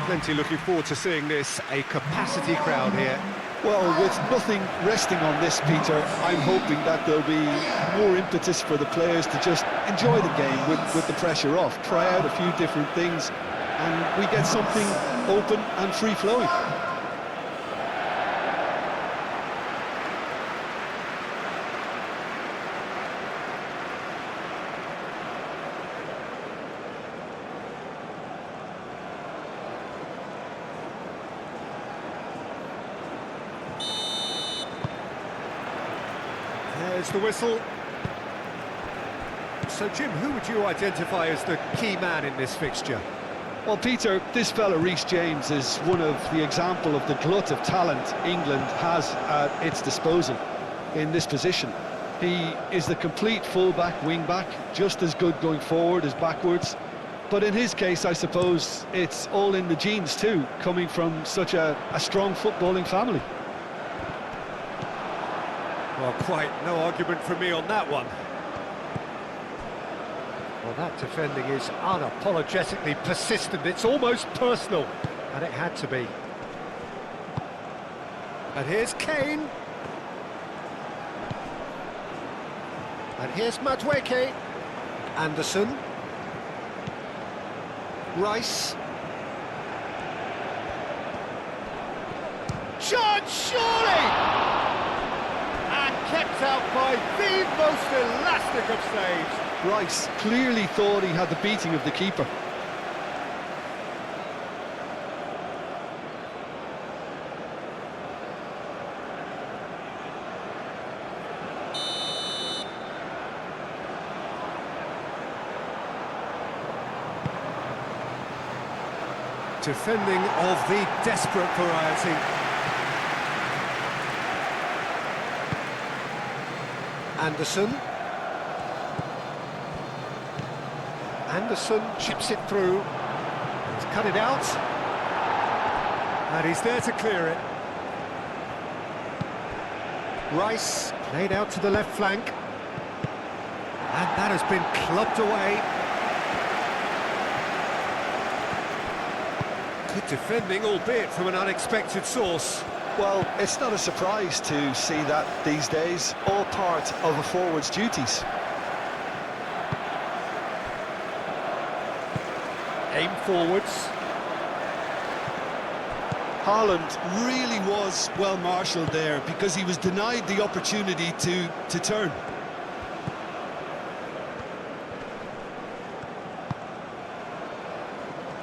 plenty looking forward to seeing this. A capacity crowd here. Well, with nothing resting on this, Peter, I'm hoping that there'll be more impetus for the players to just enjoy the game with the pressure off, try out a few different things, and we get something open and free-flowing. There's the whistle. So, Jim, who would you identify as the key man in this fixture? Well, Peter, this fella, Reece James, is one of the example of the glut of talent England has at its disposal in this position. He is the complete full-back, wing-back, just as good going forward as backwards. But in his case, I suppose, it's all in the genes too, coming from such a strong footballing family. Well, quite no argument from me on that one. Well, that defending is unapologetically persistent. It's almost personal, and it had to be. And here's Kane. And here's Madueke. Anderson. Rice. John Surely! Kept out by the most elastic of saves. Rice clearly thought he had the beating of the keeper. Defending of the desperate variety. Anderson chips it through. He's cut it out. And he's there to clear it. Rice played out to the left flank. And that has been clubbed away. Good defending, albeit from an unexpected source. Well, it's not a surprise to see that these days, all part of a forward's duties. Aim forwards. Haaland really was well marshalled there because he was denied the opportunity to turn.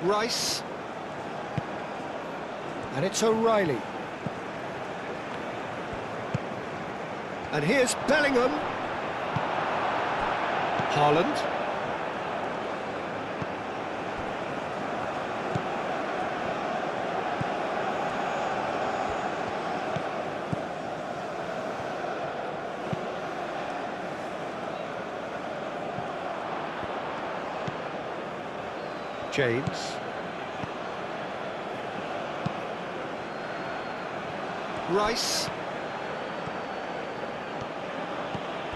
Rice. And it's O'Reilly. And here's Bellingham. Haaland. James. Rice.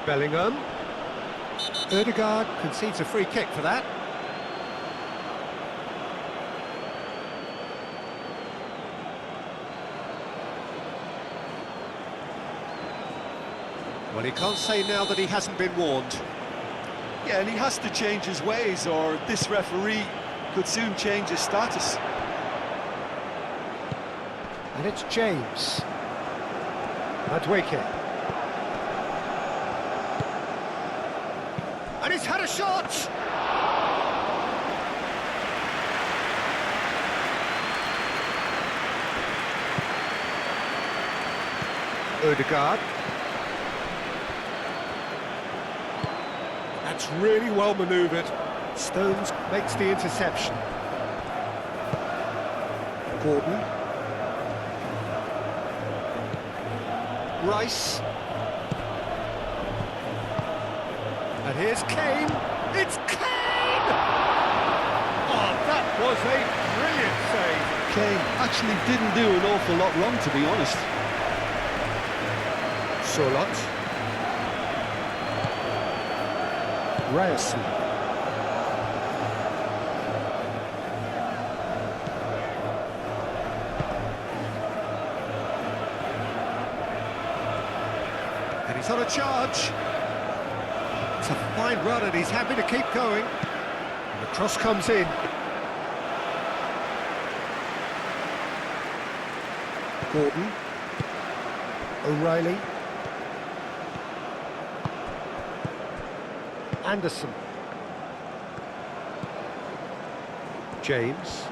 Bellingham. Ødegaard concedes a free kick for that. Well, he can't say now that he hasn't been warned. Yeah, and he has to change his ways, or this referee could soon change his status. And it's James. Madueke. And he's had a shot! Ødegaard. That's really well manoeuvred. Stones makes the interception. Gordon. Rice. And here's Kane. It's Kane! Oh, that was a brilliant save. Kane actually didn't do an awful lot wrong, to be honest. Solot. Ryerson. He's on a charge. It's a fine run and he's happy to keep going. And the cross comes in. Gordon. O'Reilly. Anderson. James.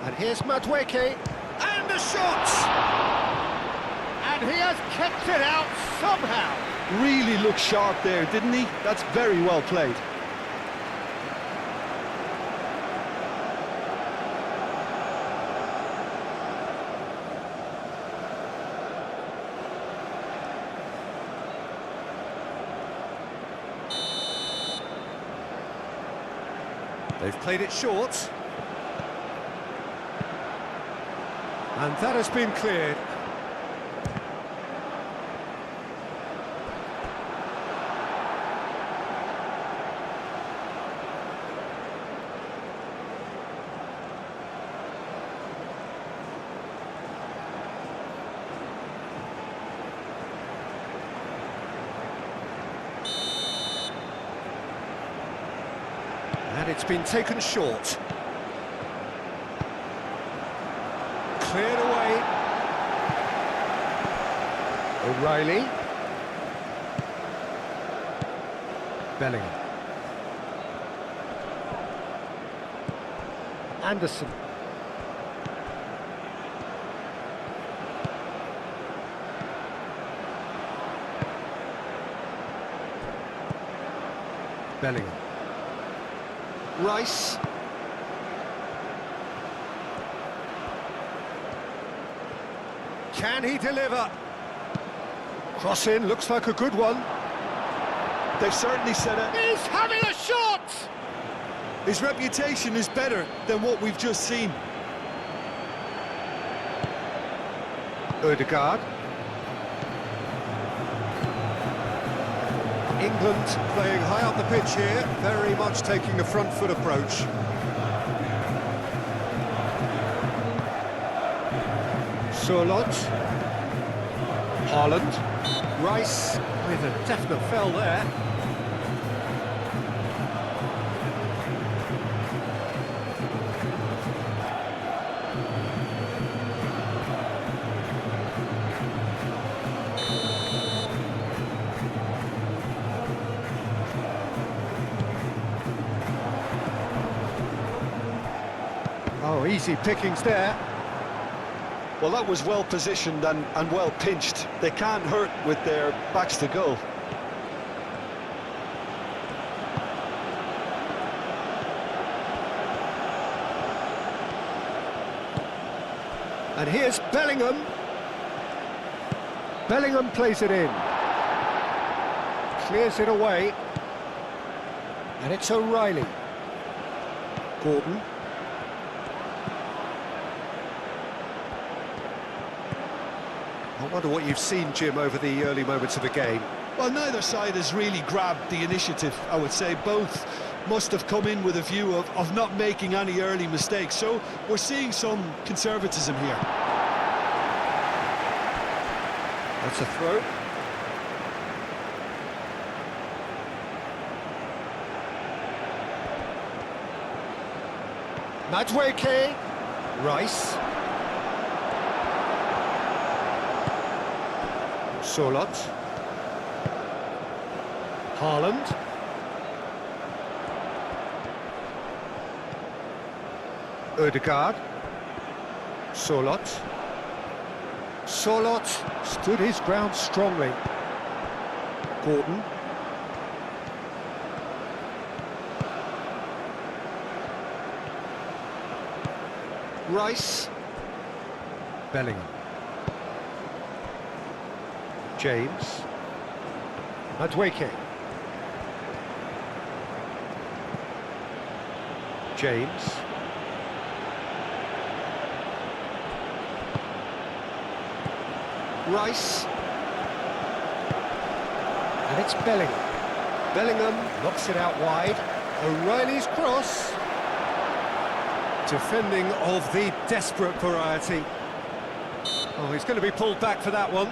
And here's Madueke. And the shot! And he has kept it out somehow. Really looked sharp there, didn't he? That's very well played. They've played it short. And that has been cleared. And it's been taken short. Cleared away. O'Reilly. Bellingham. Anderson. Bellingham. Rice. Can he deliver? Cross in, looks like a good one. They've certainly set it. He's having a shot! His reputation is better than what we've just seen. Ødegaard. England playing high up the pitch here, very much taking a front foot approach. Surlot. Haaland. Rice with a definite fell there. Oh, easy pickings there. Well, that was well positioned and well pinched. They can't hurt with their backs to goal. And here's Bellingham. Bellingham plays it in. Clears it away. And it's O'Reilly. Gordon. I wonder what you've seen, Jim, over the early moments of the game. Well, neither side has really grabbed the initiative, I would say. Both must have come in with a view of not making any early mistakes. So we're seeing some conservatism here. That's a throw. Madueke. Rice. Surlot. Haaland. Ødegaard. Surlot. Surlot stood his ground strongly. Gordon. Rice. Bellingham. James. Madueke. James. Rice. And it's Bellingham. Bellingham knocks it out wide. O'Reilly's cross. Defending of the desperate variety. Oh, he's going to be pulled back for that one.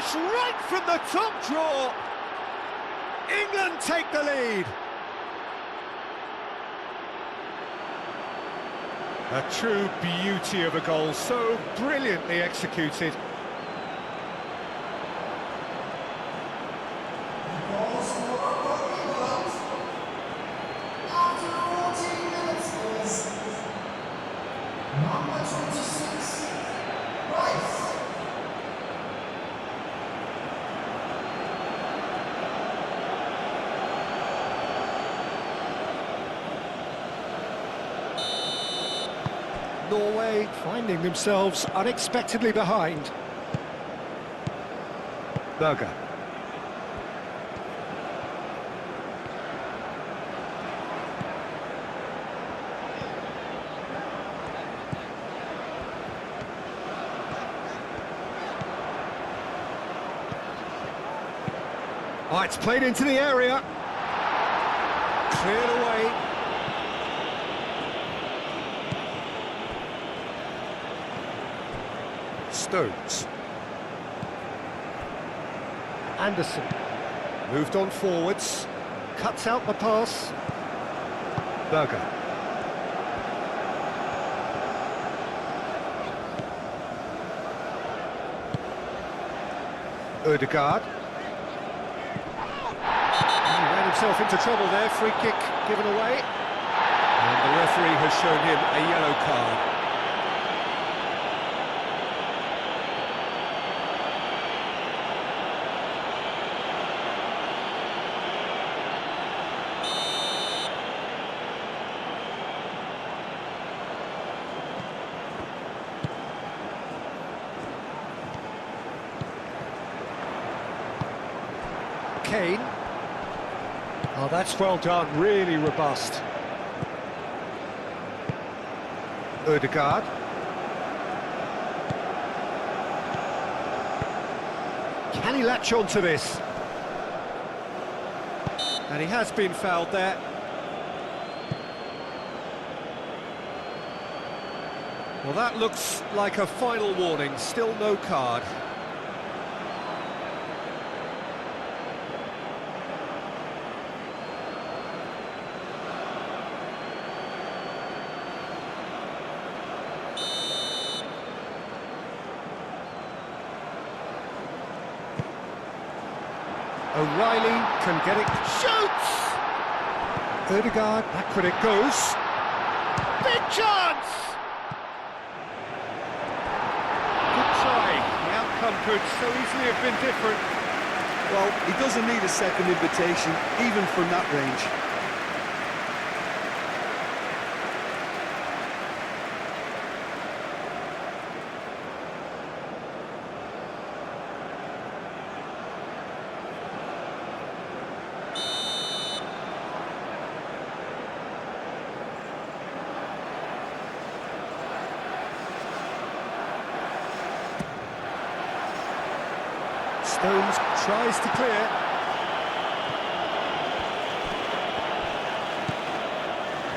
finish right from the top draw. England take the lead. A true beauty of a goal, so brilliantly executed. Norway finding themselves unexpectedly behind. Berger. Oh, it's played into the area. Cleared away. Stones. Anderson. Moved on forwards. Cuts out the pass. Berger. Ødegaard. He ran himself into trouble there. Free kick given away. And the referee has shown him a yellow card. Kane. Oh, that's well done, really robust. Ødegaard. Can he latch on to this? And he has been fouled there. Well, that looks like a final warning, still no card. O'Reilly can get it. Shoots! Ødegaard, backward it goes. Big chance! Good try. The outcome could so easily have been different. Well, he doesn't need a second invitation, even from that range. Stones tries to clear.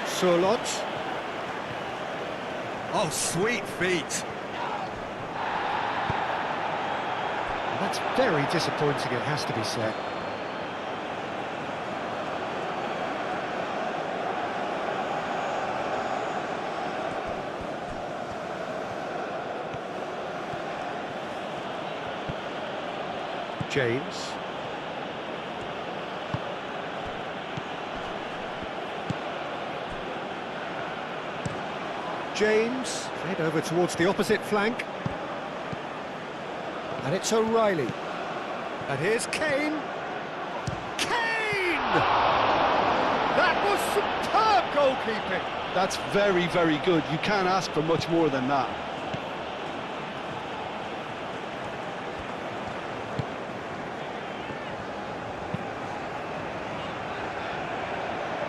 Surlot. Oh, sweet feet. That's very disappointing, it has to be said. James. James, played over towards the opposite flank. And it's O'Reilly. And here's Kane. Kane! That was superb goalkeeping. That's very, very good. You can't ask for much more than that.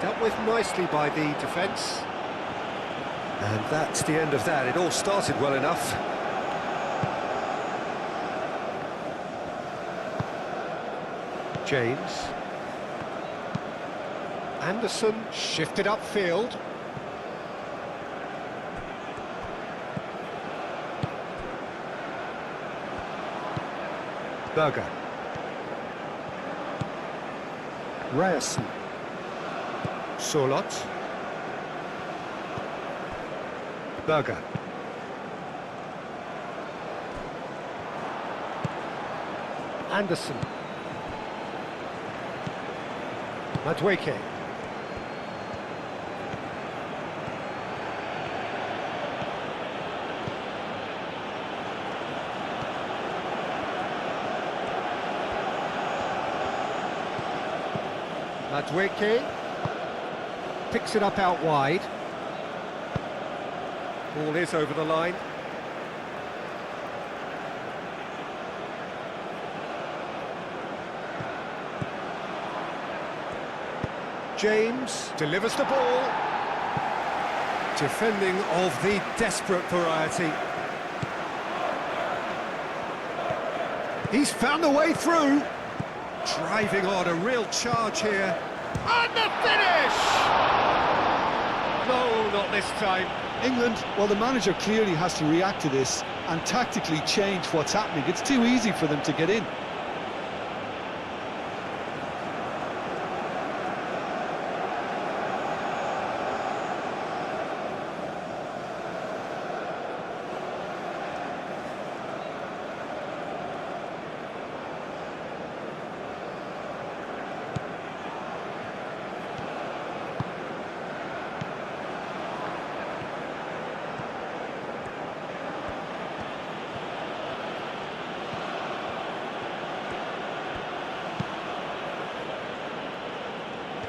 Dealt with nicely by the defence. And that's the end of that. It all started well enough. James. Anderson shifted upfield. Berger. Ryerson. Sorloth. Berger. Anderson. Madueke. Madueke picks it up out wide. Ball is over the line. James delivers the ball. Defending of the desperate variety. He's found a way through. Driving on, a real charge here. And the finish! No, not this time. England, well, the manager clearly has to react to this and tactically change what's happening. It's too easy for them to get in.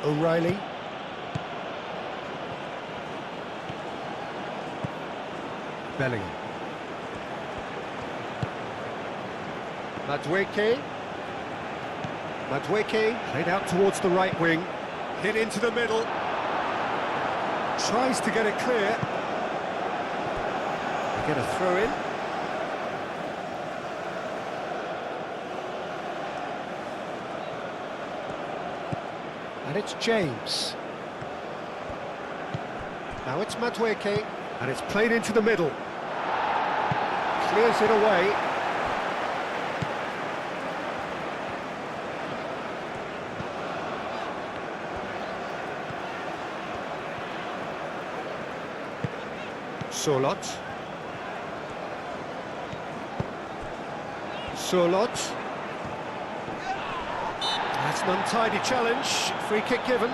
O'Reilly. Bellingham. Madueke. Madueke played out towards the right wing. Hit into the middle. Tries to get it clear. They get a throw in. And it's James. Now it's Madueke, and it's played into the middle. Clears it away. Sorloth. Sorloth. That's an untidy challenge. Free kick given.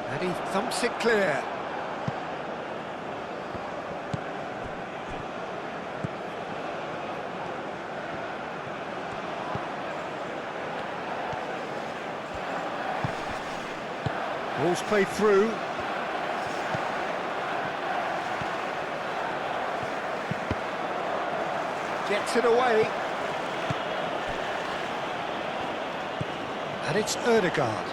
And he thumps it clear. Ball's played through. Gets it away. And it's Ødegaard.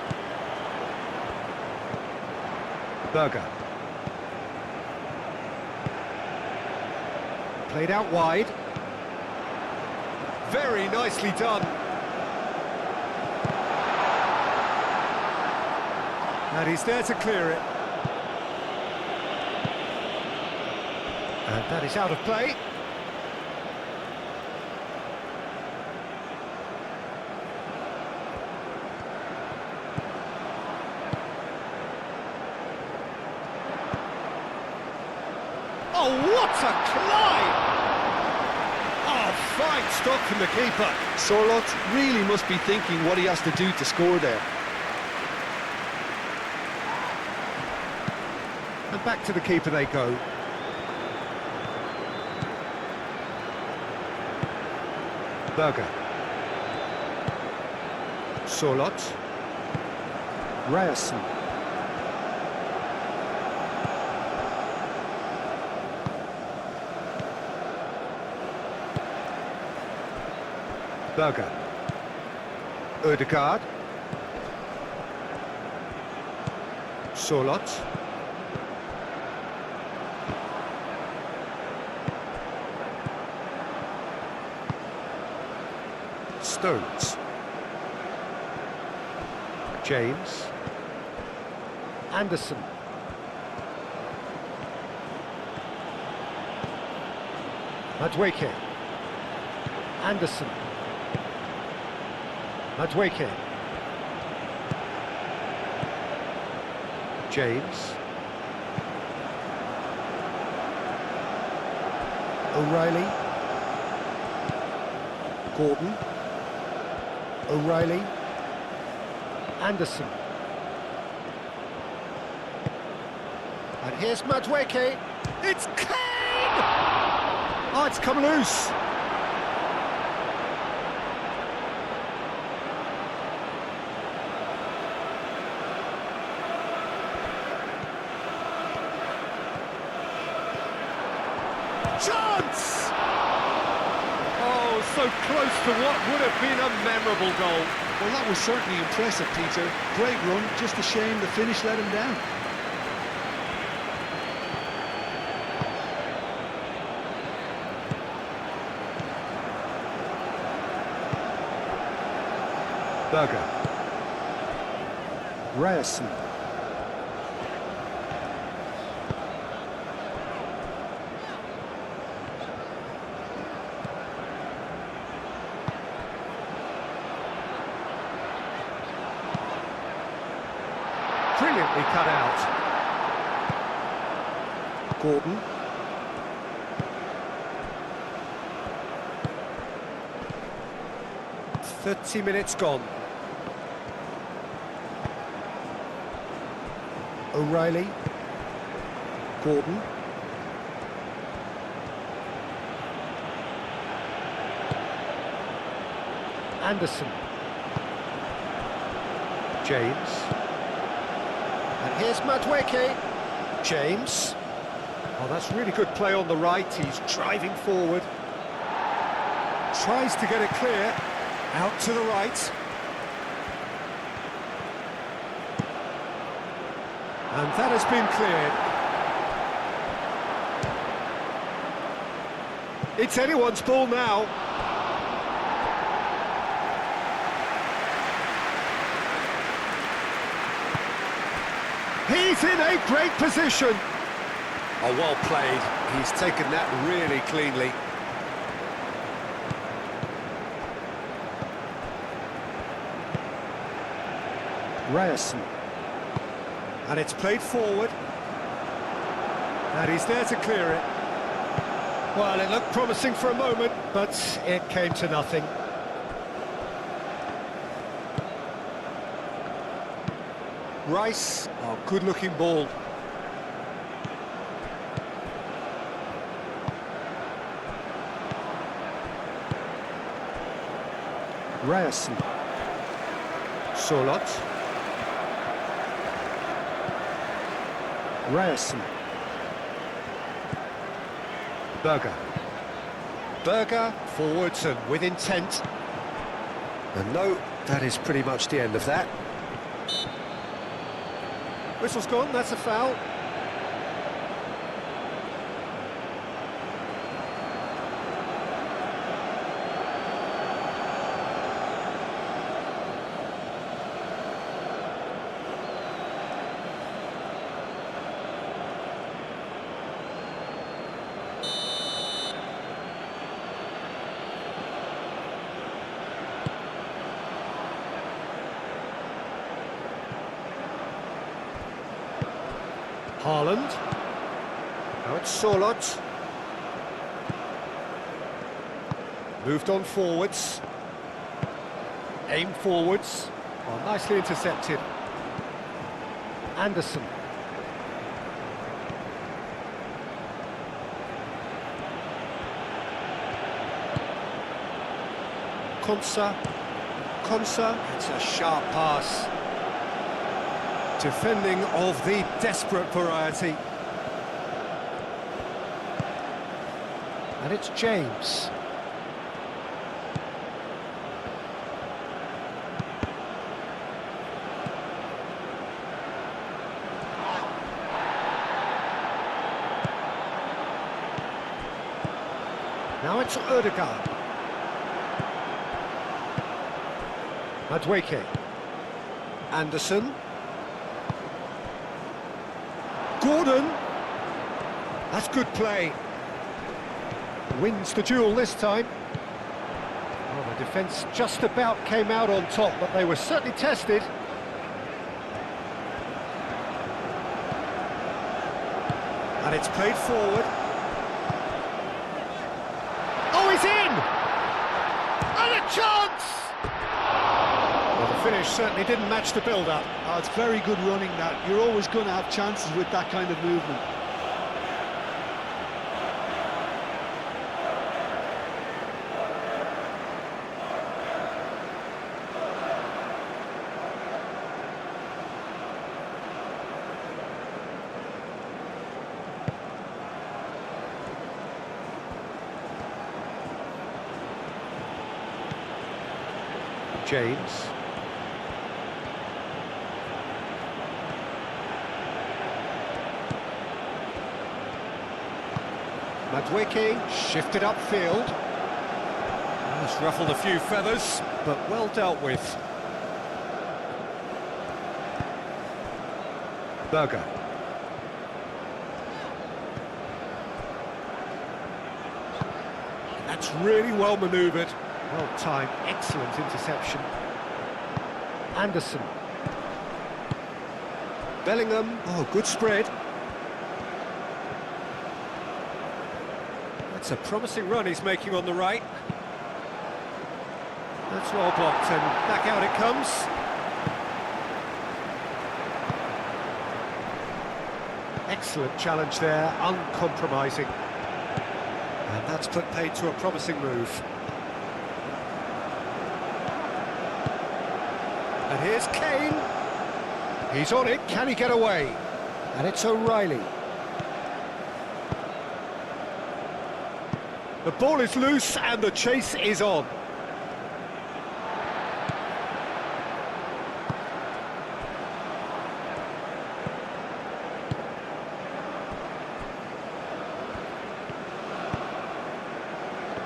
Berger. Played out wide. Very nicely done. And he's there to clear it. And that is out of play. Oh, what a climb! Oh, fine stop from the keeper. Sorloth really must be thinking what he has to do to score there. And back to the keeper they go. Berger. Sorloth. Ryerson. Berger. Ødegaard. Sorloth. Stones. James. Anderson. Madueke. Anderson. Madueke. James. O'Reilly. Gordon. O'Reilly. Anderson. And here's Madueke. It's Kane! Oh, it's come loose. Chance! Oh, so close to what would have been a memorable goal. Well, that was certainly impressive, Peter. Great run, just a shame the finish let him down. Berger. Ryerson. Brilliantly cut out. Gordon. "30 minutes gone. O'Reilly. Gordon. Anderson. James. And here's Madueke. James. Oh, that's really good play on the right. He's driving forward. Tries to get it clear. Out to the right. And that has been cleared. It's anyone's ball now. He's in a great position. Oh, well played. He's taken that really cleanly. Ryerson. And it's played forward. And he's there to clear it. Well, it looked promising for a moment, but it came to nothing. Rice, oh, good-looking ball. Ryerson. Solot. Ryerson. Berger. Berger forwards and with intent. And no, that is pretty much the end of that. Whistle's gone, that's a foul. Haaland. Now it's Solot. Moved on forwards. Aim forwards. Oh, nicely intercepted. Anderson. Konsa. It's a sharp pass. Defending of the desperate variety. And it's James. Now it's Ødegaard. Madueke. Anderson. Gordon. That's good play. Wins the duel this time. Well, the defence just about came out on top, but they were certainly tested. And it's played forward. Oh, he's in! And a chance! Well, the finish certainly didn't match the build-up. Oh, it's very good running that. You're always going to have chances with that kind of movement. James. Madueke shifted upfield. That's ruffled a few feathers, but well dealt with. Berger. That's really well manoeuvred. Well timed, excellent interception. Anderson. Bellingham, oh, good spread. That's a promising run he's making on the right. That's well blocked, and back out it comes. Excellent challenge there, uncompromising. And that's put paid to a promising move. And here's Kane. He's on it, can he get away? And it's O'Reilly. The ball is loose and the chase is on.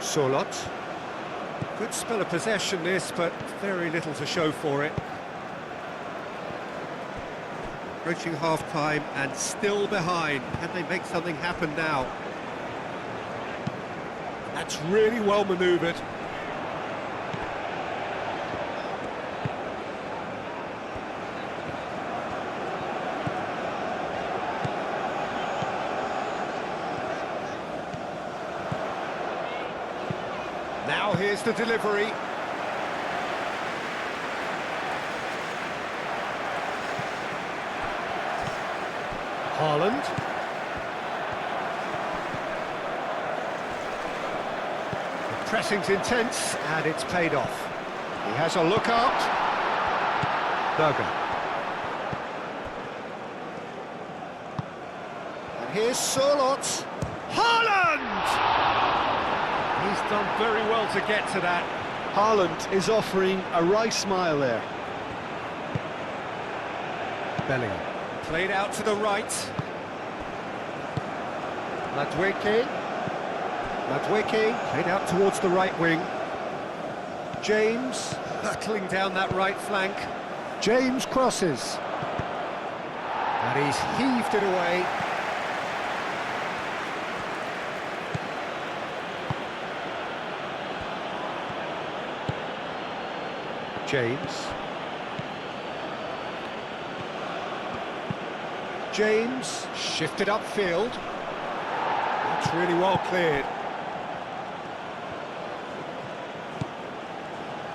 Solot. Good spell of possession this, but very little to show for it. Approaching half-time and still behind. Can they make something happen now? That's really well manoeuvred. Now here's the delivery. Haaland. The pressing's intense and it's paid off. He has a look out. Berger. And here's Solot. Haaland! He's done very well to get to that. Haaland is offering a wry smile there. Bellingham. Played out to the right. Madueke. Madueke played out towards the right wing. James hurtling down that right flank. James crosses. And he's heaved it away. James. James shifted upfield. That's really well cleared.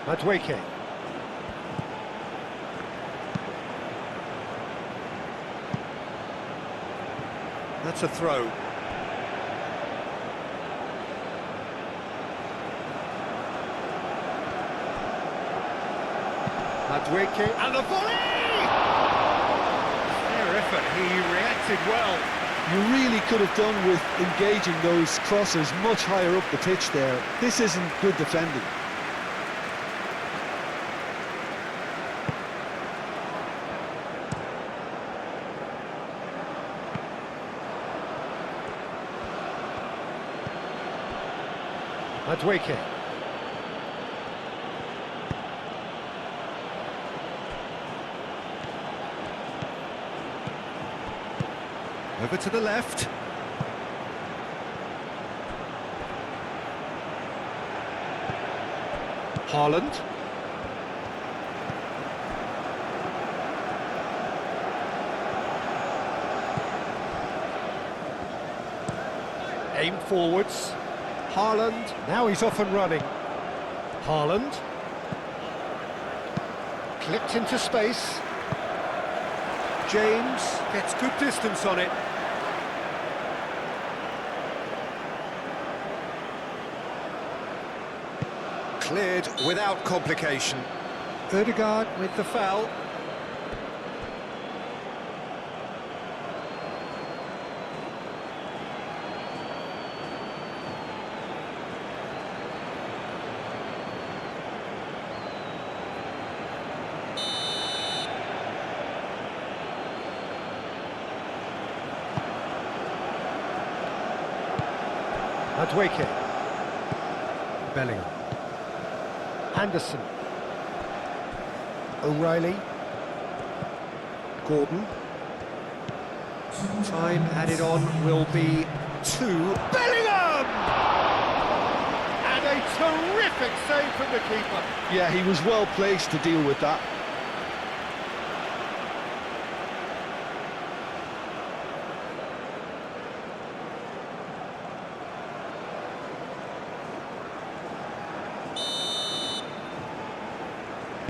Madueke. That's a throw. Madueke and the volley! Fair effort, he reacted well. You really could have done with engaging those crosses much higher up the pitch there. This isn't good defending. Madueke. Over to the left. Haaland. Aim forwards. Haaland. Now he's off and running. Haaland. Clipped into space. James gets good distance on it. Cleared without complication. Ødegaard with the foul. Madueke. Bellingham. Anderson. O'Reilly. Gordon. Time added on will be 2. Bellingham! And a terrific save from the keeper. Yeah, he was well placed to deal with that.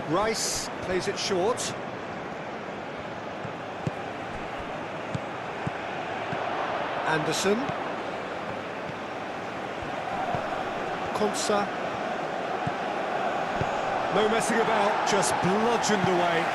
Rice plays it short. Anderson. Konsa. No messing about, just bludgeoned away.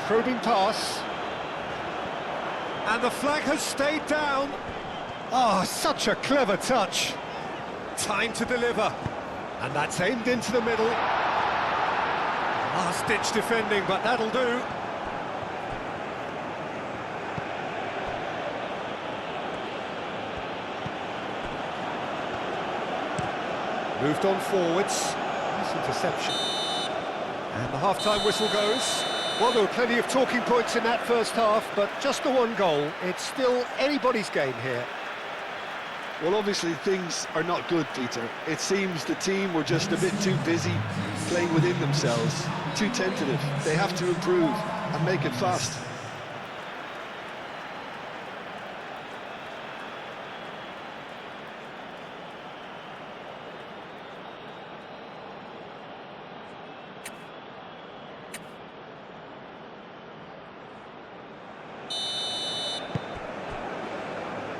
Probing pass. And the flag has stayed down. Oh, such a clever touch. Time to deliver. And that's aimed into the middle. Last-ditch defending, but that'll do. Moved on forwards. Nice interception. And the half-time whistle goes. Well, there were plenty of talking points in that first half, but just the one goal. It's still anybody's game here. Well, obviously things are not good, Peter. It seems the team were just a bit too busy playing within themselves, too tentative. They have to improve and make it fast.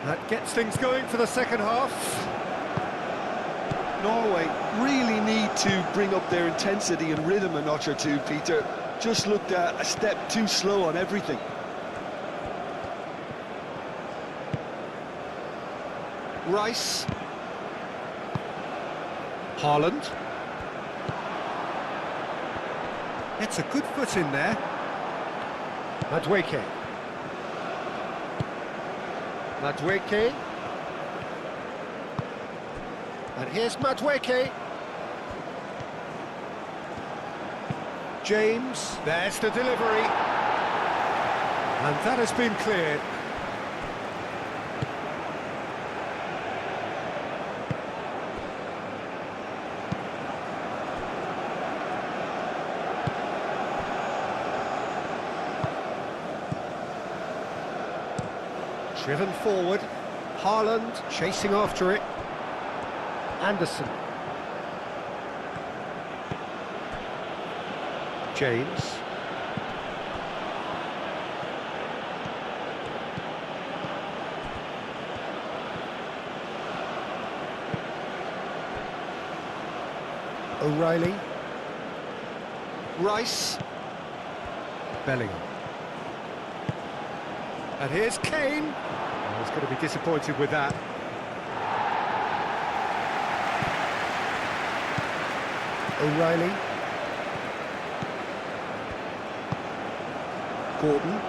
That gets things going for the second half. Norway really need to bring up their intensity and rhythm a notch or two, Peter. Just looked a step too slow on everything. Rice. Haaland. It's a good foot in there. Madueke. Madueke. And here's Madueke. James, there's the delivery. And that has been cleared. Driven forward, Haaland chasing after it. Anderson. James. O'Reilly. Rice. Bellingham. And here's Kane. Oh, he's going to be disappointed with that. O'Reilly. Gordon.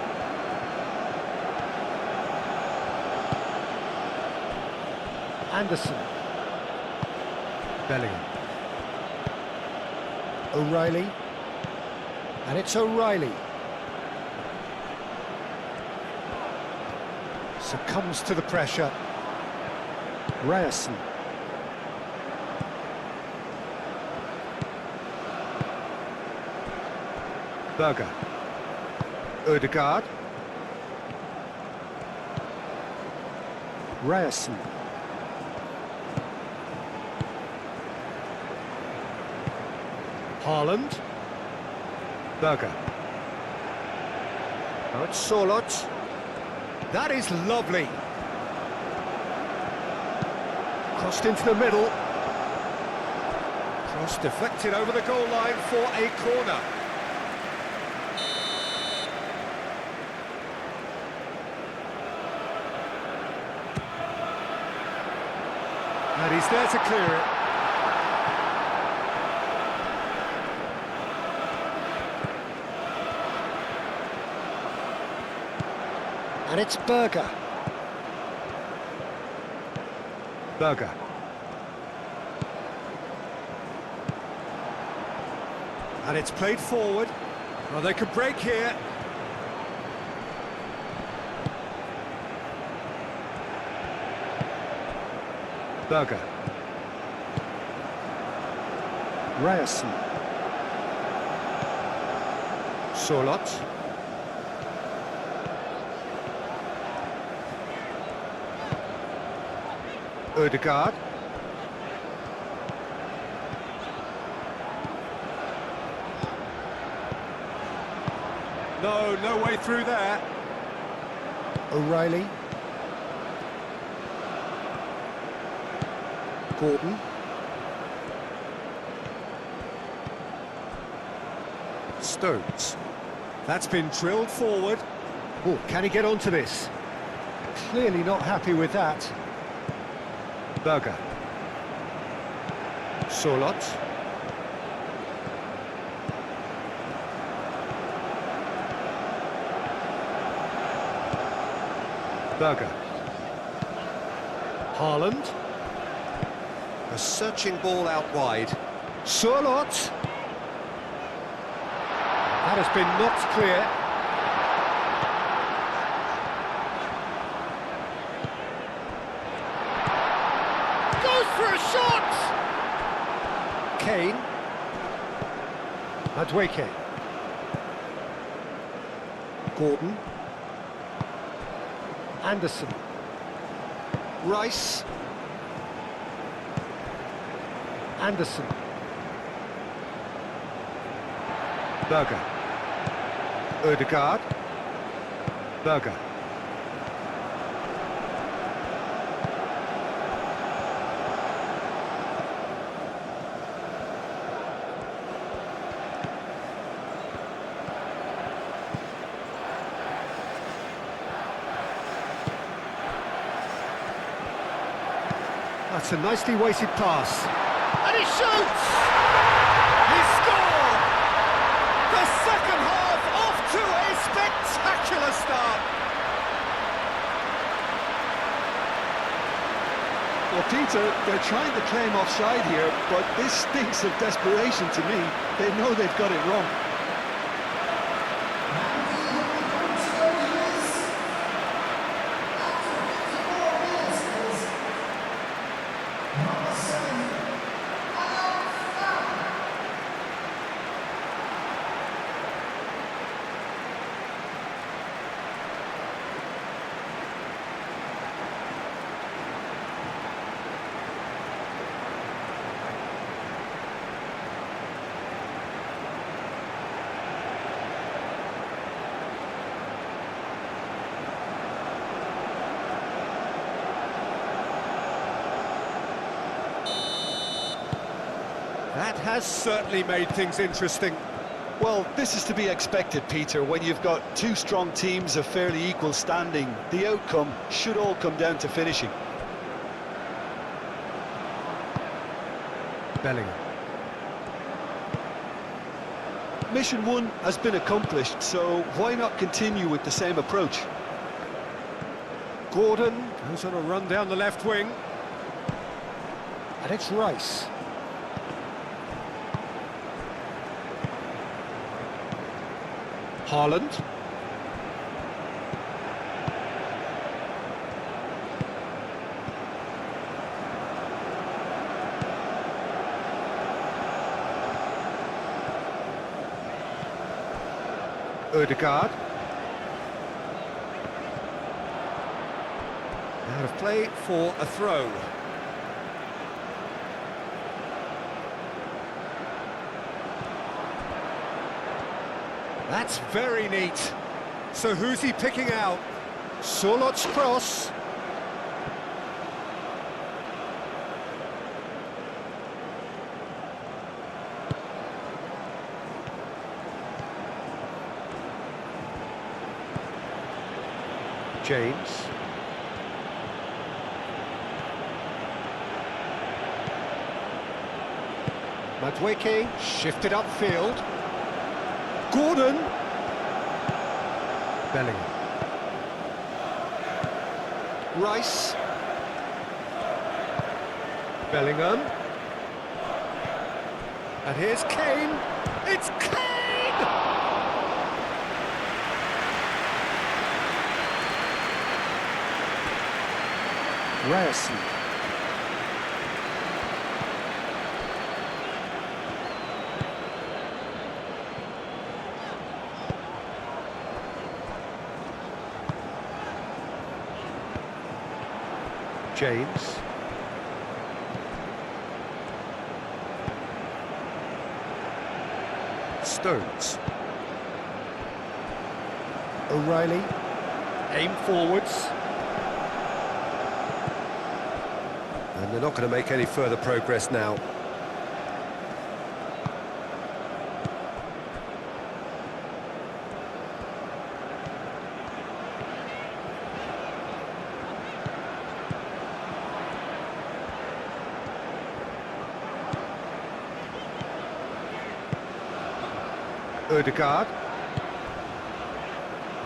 Anderson. Bellingham. O'Reilly. And it's O'Reilly. Succumbs to the pressure. Ryerson. Berger. Ødegaard. Ryerson. Haaland. Berger. Now it's Sorloth. That is lovely. Crossed into the middle. Cross deflected over the goal line for a corner. And he's there to clear it. And it's Berger. Berger. And it's played forward. Well, they could break here. Berger. Ryerson. Sorloth. Ødegaard. No way through there. O'Reilly. Gordon. Stones. That's been drilled forward. Oh, can he get onto this? Clearly not happy with that. Berger. Sorloth. Berger. Haaland. A searching ball out wide. Sorloth. That has been knocked clear. Goes for a shot! Kane. Madueke. Gordon. Anderson. Rice. Anderson. Berger. Ødegaard. Berger. That's a nicely weighted pass. And he shoots! He scored! The second half off to a spectacular start. Well, Peter, they're trying to claim offside here, but this stinks of desperation to me. They know they've got it wrong. That has certainly made things interesting. Well, this is to be expected, Peter, when you've got two strong teams of fairly equal standing. The outcome should all come down to finishing. Bellingham. mission one has been accomplished, so why not continue with the same approach? Gordon goes on a run down the left wing. And it's Rice. Haaland. Ødegaard. Out of play for a throw. That's very neat. So who's he picking out? Sorloth's cross. James. Madueke shifted upfield. Gordon. Bellingham. Rice. Bellingham. And here's Kane. It's Kane! Ryerson. James. Stones. O'Reilly. Aim forwards. And they're not going to make any further progress now. Ødegaard.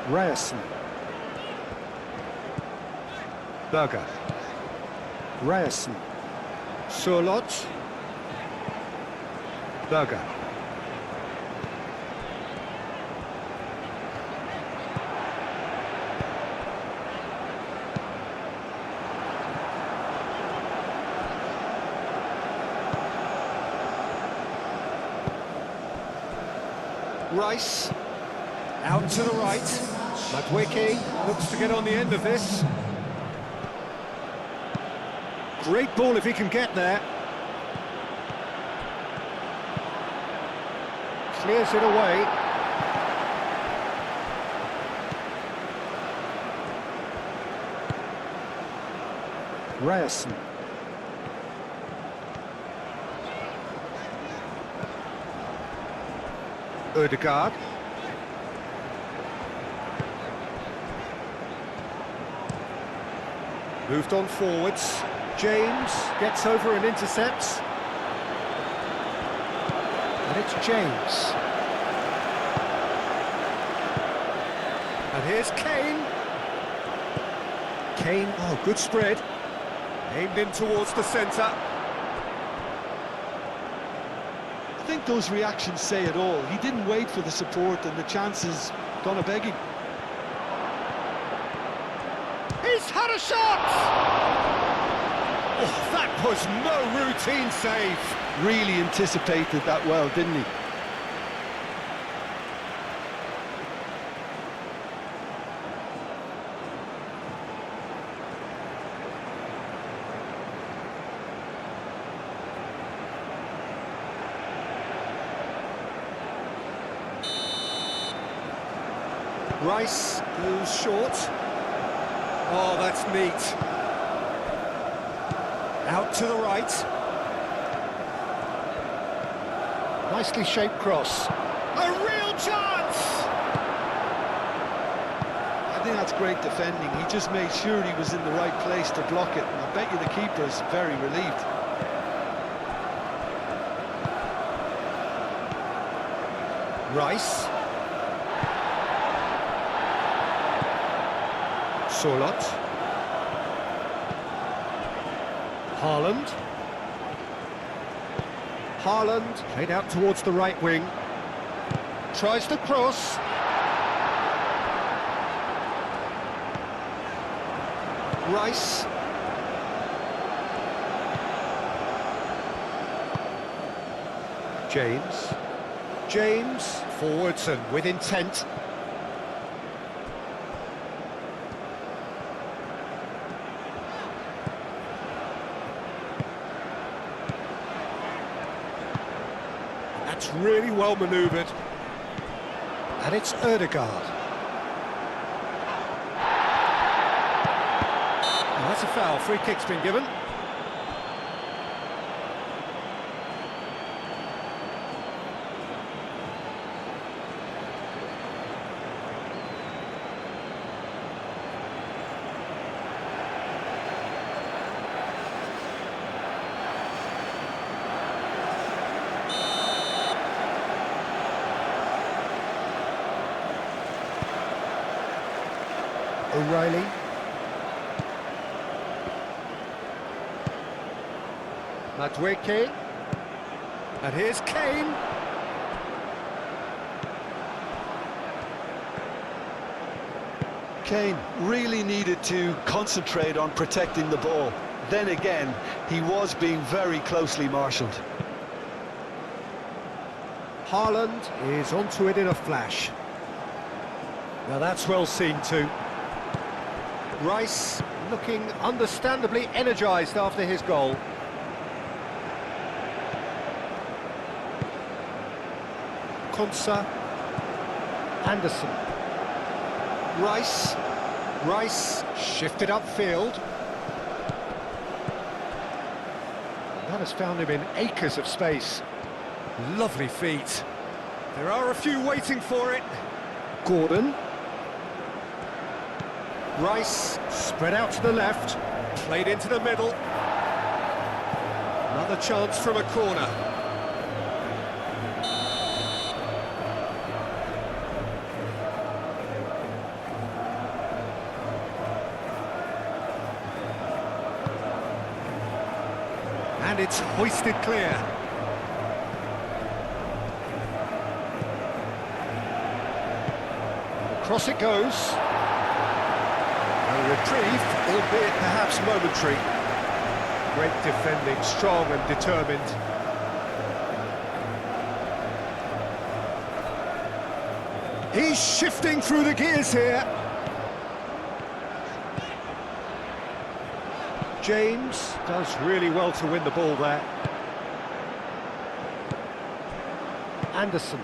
Ryerson. Berger. Ryerson. Sorloth. Berger. Rice. Out to the right. Madueke looks to get on the end of this. Great ball if he can get there. Clears it away. Ryerson. Ødegaard. Moved on forwards. James gets over and intercepts. And it's James. And here's Kane. Kane, oh, good spread. Aimed in towards the centre. I think those reactions say it all. He didn't wait for the support and the chances gone a begging. He's had a shot! Oh, that was no routine save. Really anticipated that well, didn't he? Rice goes short. Oh, that's neat. Out to the right. Nicely shaped cross. A real chance! I think that's great defending. He just made sure he was in the right place to block it. And I bet you the keeper is very relieved. Rice. Solot. Haaland. Haaland played out towards the right wing. Tries to cross. Rice. James. James forwards and with intent. That's really well manoeuvred. And it's Ødegaard. And that's a foul. Free kick's been given. O'Reilly. Madueke. And here's Kane. Kane really needed to concentrate on protecting the ball. Then again, he was being very closely marshalled. Haaland is onto it in a flash. Now that's well seen too. Rice looking understandably energised after his goal. Konsa. Anderson. Rice. Rice shifted upfield. That has found him in acres of space. Lovely feet. There are a few waiting for it. Gordon. Rice spread out to the left, played into the middle. Another chance from a corner. And it's hoisted clear. Across it goes. A reprieve, albeit perhaps momentary. Great defending, strong and determined. He's shifting through the gears here. James does really well to win the ball there. Anderson.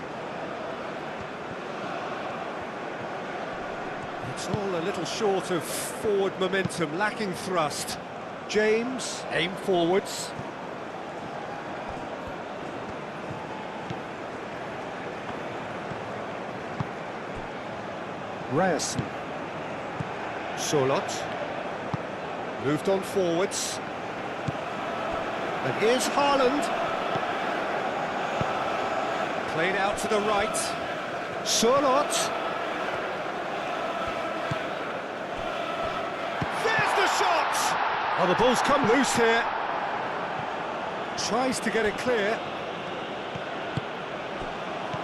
It's all a little short of forward momentum, lacking thrust. James, aim forwards. Ryerson. Solot. Moved on forwards. And here's Haaland. Played out to the right. Solot. Oh, the ball's come loose here. Tries to get it clear.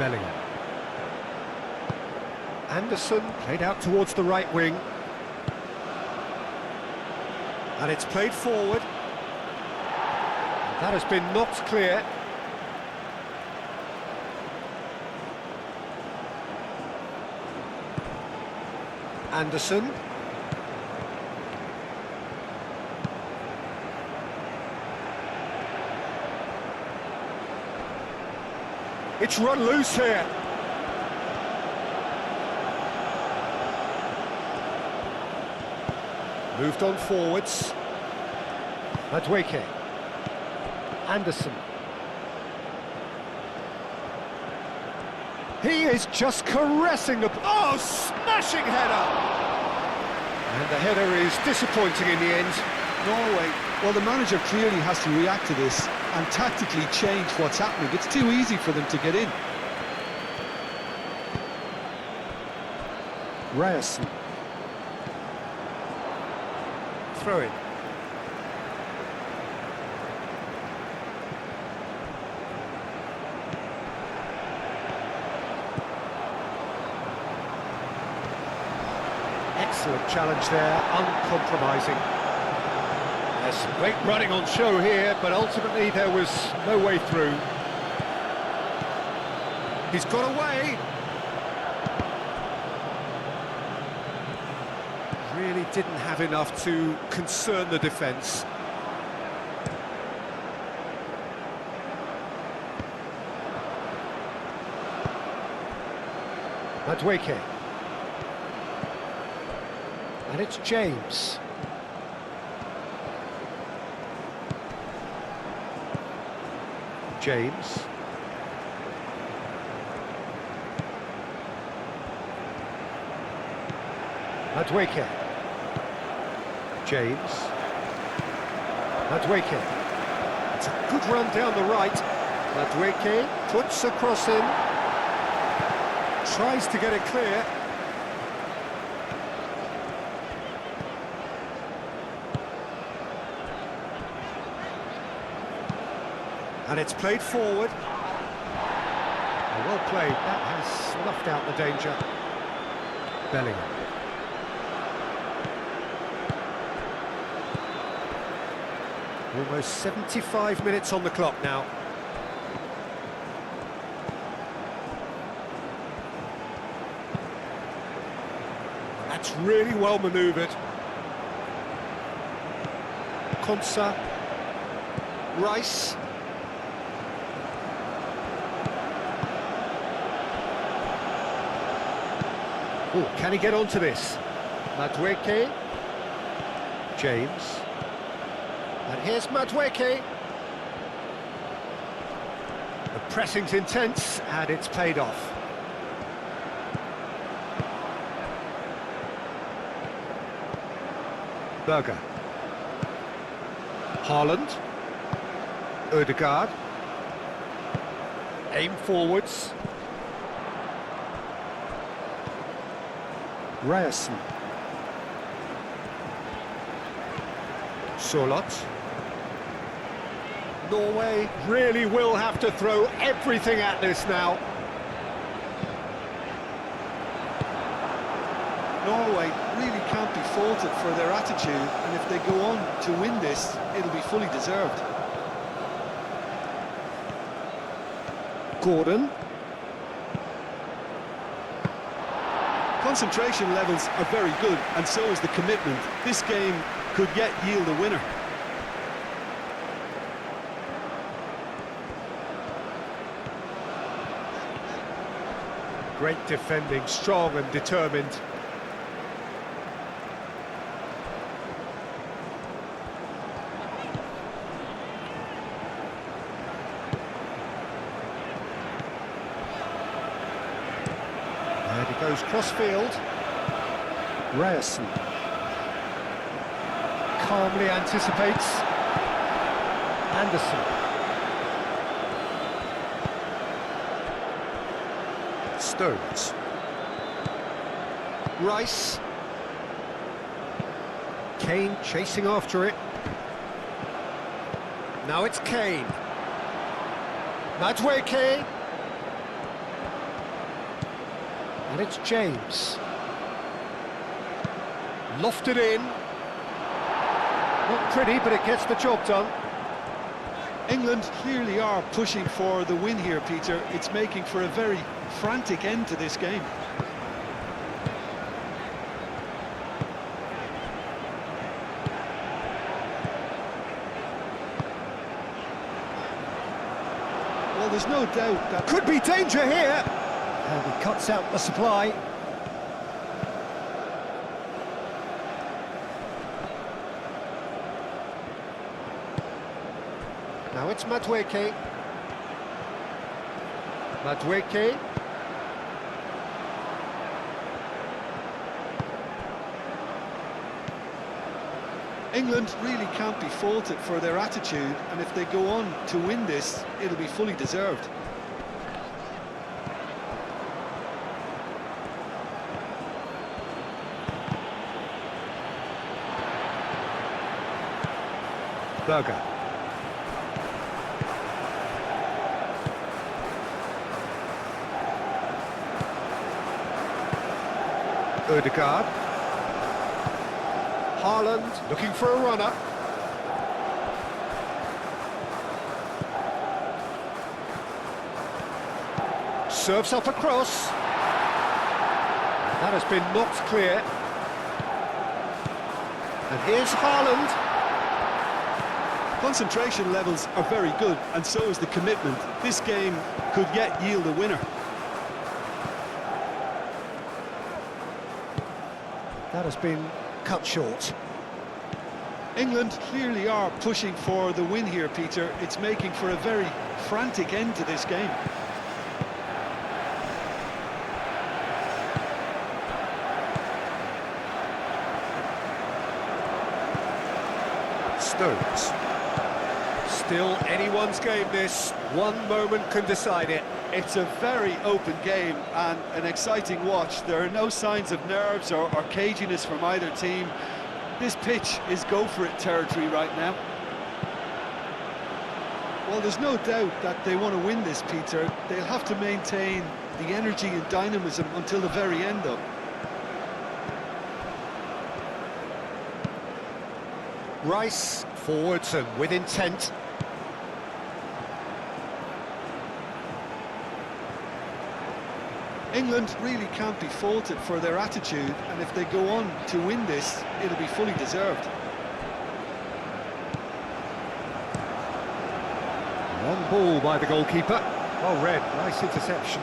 Bellingham. Anderson played out towards the right wing. And it's played forward. That has been knocked clear. Anderson. It's run loose here. Moved on forwards. Madueke. Anderson. He is just caressing the... Oh, smashing header! And the header is disappointing in the end. Norway, well, the manager clearly has to react to this and tactically change what's happening. It's too easy for them to get in. Ryerson. Throw in. Excellent challenge there, uncompromising. There's some great running on show here, but ultimately there was no way through. He's got away. Really didn't have enough to concern the defence. Madueke. And it's James. James. Madueke. James. Madueke. It's a good run down the right. Madueke puts a cross in. Tries to get it clear. And it's played forward. Well played. That has snuffed out the danger. Bellingham. Almost 75 minutes on the clock now. That's really well manoeuvred. Konsa. Rice. Oh, can he get onto this? Madueke. James. And here's Madueke. The pressing's intense, and it's paid off. Berger. Haaland. Ødegaard. Aim forwards. Ryerson. Solot. Norway really will have to throw everything at this now. Norway really can't be faulted for their attitude, and if they go on to win this, it'll be fully deserved. Gordon. Concentration levels are very good, and so is the commitment. This game could yet yield a winner. Great defending, strong and determined. And he goes cross-field. Ryerson. Calmly anticipates. Anderson. Stones. Rice. Kane chasing after it. Now it's Kane. Madueke. And it's James. Lofted in. Not pretty, but it gets the job done. England clearly are pushing for the win here, Peter. It's making for a very frantic end to this game. Well, there's no doubt that... Could be danger here! And he cuts out the supply. Now it's Madueke. Madueke. England really can't be faulted for their attitude, and if they go on to win this, it'll be fully deserved. Berger. Ødegaard. Haaland looking for a runner. Serves up across. That has been knocked clear. And here's Haaland. Concentration levels are very good, and so is the commitment. This game could yet yield a winner. That has been cut short. England clearly are pushing for the win here, Peter. It's making for a very frantic end to this game. Stones. Still anyone's game this. One moment can decide it. It's a very open game and an exciting watch. There are no signs of nerves or caginess from either team. This pitch is go-for-it territory right now. Well, there's no doubt that they want to win this, Peter. They'll have to maintain the energy and dynamism until the very end, though. Rice forwards and with intent. England really can't be faulted for their attitude, and if they go on to win this, it'll be fully deserved. Long ball by the goalkeeper. Well read, nice interception.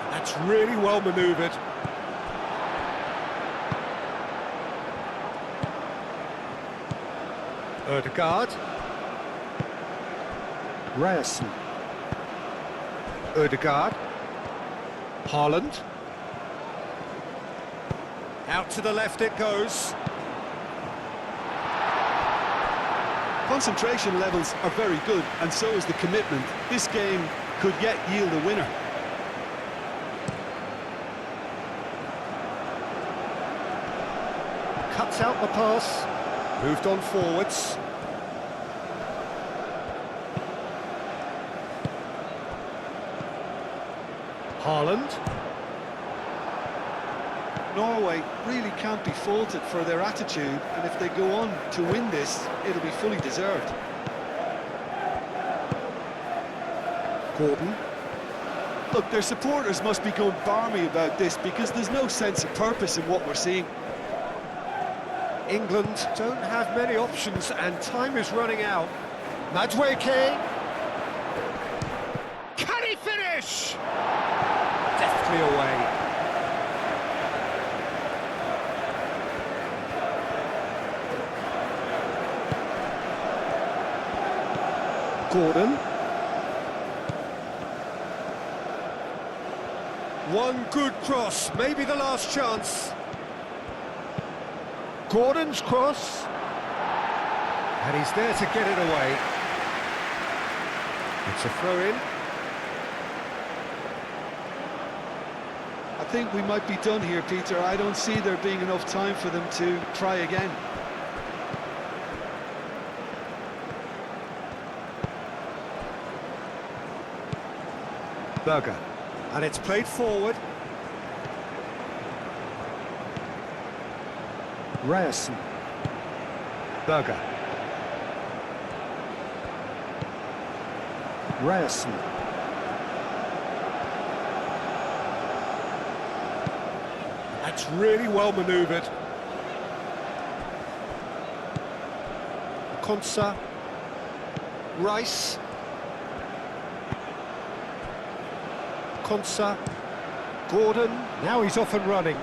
That's really well manoeuvred. Ødegaard. Ryerson. Ødegaard. Haaland. Out to the left it goes. Concentration levels are very good, and so is the commitment. This game could yet yield a winner. Cuts out the pass. Moved on forwards. Haaland. Norway really can't be faulted for their attitude, and if they go on to win this, it'll be fully deserved. Gordon. Look, their supporters must be going barmy about this because there's no sense of purpose in what we're seeing. England don't have many options and time is running out. Madueke. Can he finish? Deftly away. Gordon. One good cross, maybe the last chance. Gordon's cross. And he's there to get it away. It's a throw-in. I think we might be done here, Peter. I don't see there being enough time for them to try again. Berger. And it's played forward. Ryerson. Berger. Ryerson. That's really well manoeuvred. Konsa. Rice. Konsa. Gordon. Now he's off and running.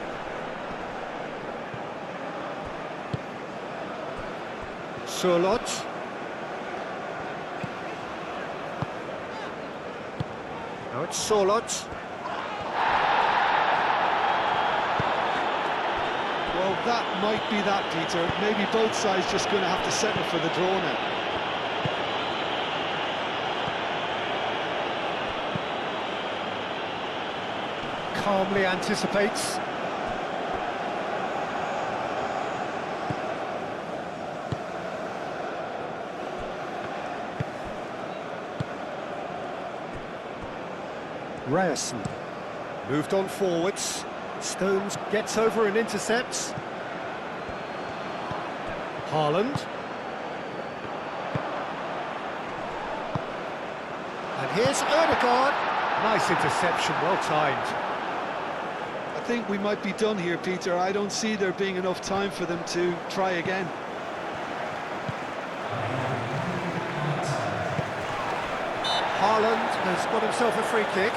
Surlot. Now it's Surlot. Well, that might be that, Peter. Maybe both sides just going to have to settle for the draw now. calmly anticipates. Ryerson moved on forwards. Stones gets over and intercepts. Haaland. And here's Ødegaard. Nice interception, well timed. I think we might be done here, Peter. I don't see there being enough time for them to try again. Haaland has got himself a free kick.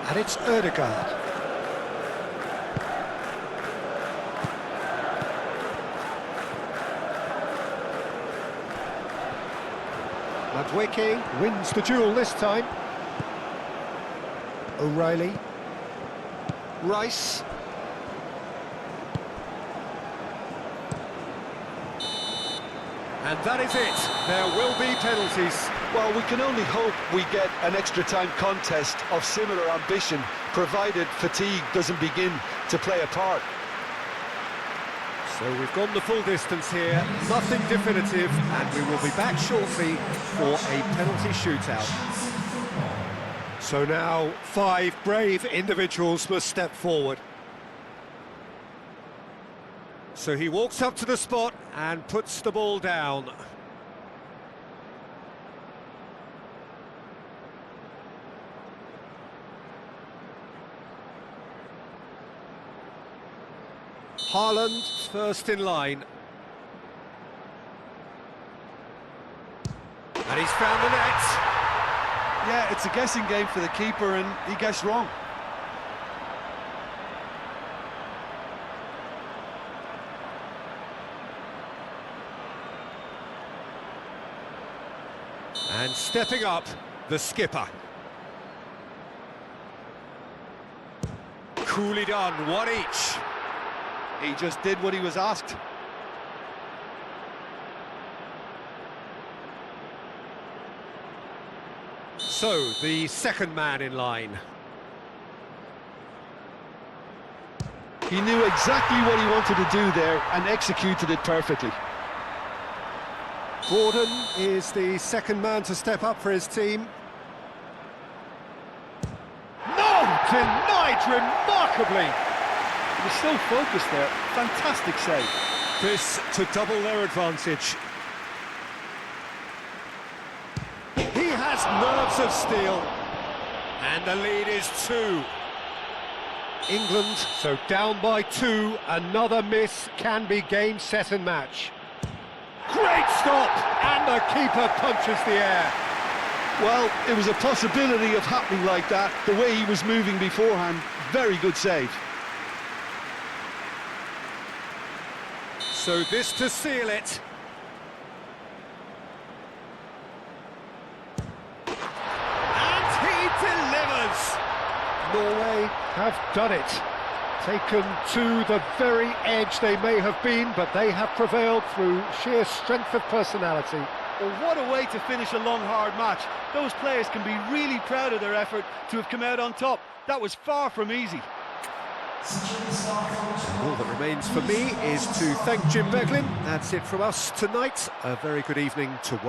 And it's Ødegaard. Madueke wins the duel this time. O'Reilly. Rice. And that is it. There will be penalties. Well, we can only hope we get an extra-time contest of similar ambition, provided fatigue doesn't begin to play a part. So we've gone the full distance here, nothing definitive, and we will be back shortly for a penalty shootout. So now 5 brave individuals must step forward. So he walks up to the spot and puts the ball down. Haaland first in line. And he's found the net. Yeah, it's a guessing game for the keeper, and he guessed wrong. And stepping up, the skipper. Coolly done, one each. He just did what he was asked. So, the second man in line. He knew exactly what he wanted to do there and executed it perfectly. Gordon is the second man to step up for his team. No! Denied remarkably! He was so focused there. Fantastic save. This to double their advantage. He has nerves of steel. And the lead is 2. England, so down by 2. Another miss can be game, set and match. Great stop! And the keeper punches the air. Well, it was a possibility of happening like that. The way he was moving beforehand, very good save. So this to seal it. And he delivers! Norway have done it. Taken to the very edge they may have been, but they have prevailed through sheer strength of personality. Well, what a way to finish a long, hard match. Those players can be really proud of their effort to have come out on top. That was far from easy. All that remains for me is to thank Jim Beglin. That's it from us tonight. A very good evening to one.